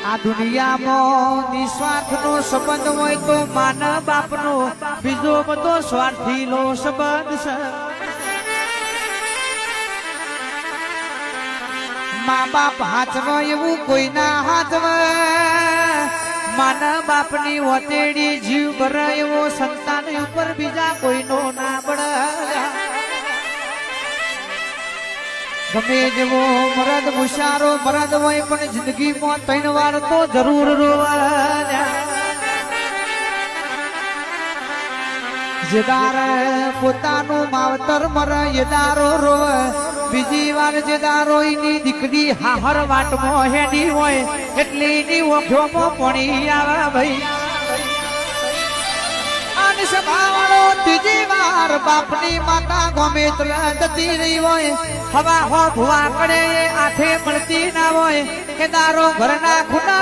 આ દુનિયામાં નિસ્વાર્થનો સંબંધ હોય તો માન બાપનો બીજો બધો સ્વાર્થીનો સંબંધ છે. મા બાપ હાથમાં એવું કોઈના હાથમાં માન બાપની વતેડી જીવ ભરે એવો સંતાન ઉપર બીજા કોઈનો ના બળે. ગમે જેવો મરદ મુશારો મરદ હોય પણ જિંદગીમાં 3 વાર તો જરૂર રોવા. જેદાર પોતાનું માવતર મરે એદારો રોવે, બીજી વાર જેદારો એની દીકરી હાહર વાટમાં હેડી હોય એટલે એની ઓખોમાં પાણી આવે ભાઈ. સભાવાળો ત્રીજી વાર બાપની માતા ગમે જતી રહી હોય, હવા હો ભુવા પડે આઠે મળતી ના હોય કે દારો ઘરના ખૂણા